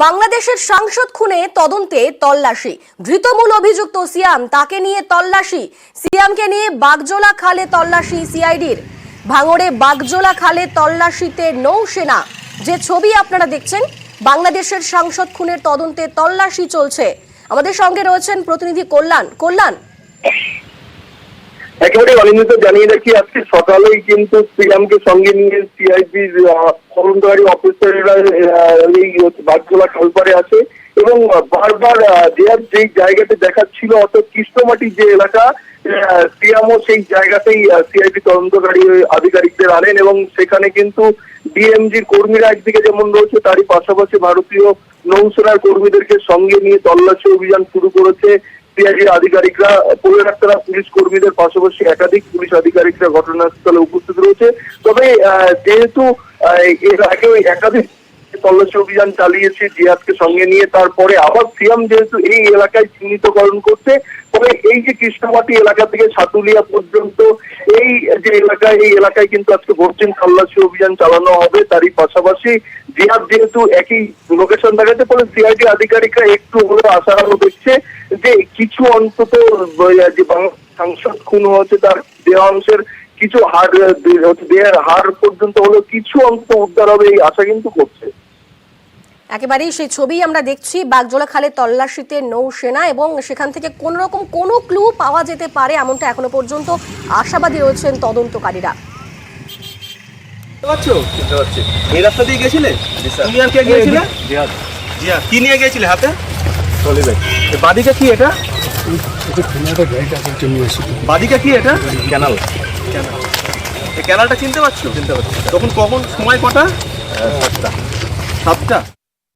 বাংলাদেশের সাংসদ খুনে তদন্তে তল্লাশি। ধৃত মূল অভিযুক্ত সিয়াম, তাকে নিয়ে তল্লাশি। সিয়ামকে নিয়ে বাগজোলা খালে তল্লাশি সিআইডির। ভাঙড়ে বাগজোলা খালে তল্লাশিতে নৌসেনা। যে ছবি আপনারা দেখছেন, বাংলাদেশের সাংসদ খুনের তদন্তে তল্লাশি চলছে। আমাদের সঙ্গে রয়েছেন প্রতিনিধি কল্যাণ। একেবারে অনিন্দিত জানিয়ে রাখি, আজকে সকালেই কিন্তু সিয়ামকে সঙ্গে নিয়ে সিআইডির তদন্তকারী অফিসাররা এই বাগজোলা খালপাড়ে আছে এবং বারবার যে জায়গাতে দেখাচ্ছিল অর্থাৎ কৃষ্ণমাটি যে এলাকা, সিয়ামও সেই জায়গাতেই সিআইডি তদন্তকারী আধিকারিকদের আনেন এবং সেখানে কিন্তু ডিএমজির কর্মীরা একদিকে যেমন রয়েছে, তারই পাশাপাশি ভারতীয় নৌসেনার কর্মীদেরকে সঙ্গে নিয়ে তল্লাশি অভিযান শুরু করেছে সিআইডির আধিকারিকরা। পরিরাক্তরা পুলিশ কর্মীদের পাশাপাশি একাধিক পুলিশ আধিকারিকরা ঘটনাস্থলে উপস্থিত রয়েছে। তবে যেহেতু এর আগেও একাধিক তল্লাশি অভিযান চালিয়েছে জিহাদকে সঙ্গে নিয়ে, তারপরে আবার সিয়াম যেহেতু এই এলাকায় চিহ্নিতকরণ করছে, তবে এই যে কৃষ্ণমাটি এলাকা থেকে সাতুলিয়া পর্যন্ত এই যে এলাকায়, এই এলাকায় কিন্তু আজকে ভোরদিন তল্লাশি অভিযান চালানো হবে। তারই পাশাপাশি জিহাদ যেহেতু একই লোকেশন দেখাতে, ফলে সিআইডি আধিকারিকরা একটু হলেও আশার দেখছে যে কিছু অন্তত যে সাংসদ খুন হয়েছে তার দেহাংশের কিছু দেহের হাড় পর্যন্ত হলেও কিছু অন্তত উদ্ধার হবে, এই আশা কিন্তু করছে। একেবারেই সেই ছবি আমরা দেখছি, বাগজোলা খালে তল্লাশিতে নৌসেনা এবং সেখান থেকে কোন রকম কোনো ক্লু পাওয়া যেতে পারে এমনটা এখনো পর্যন্ত আশাবাদী রয়েছেন তদন্তকারীরা। এই রাস্তা দিয়ে গেছিলে? তুমি আর কে গিয়েছিলে? জিহাদ। কি নিয়ে গিয়েছিলে হাতে? Trolley bag. বাদিকে কি এটা? বাদিকে কি এটা? ক্যানাল। এই ক্যানালটা চিনতে পারছো? চিনতে পারছি। তখন কখন, সময় কটা? 7টা।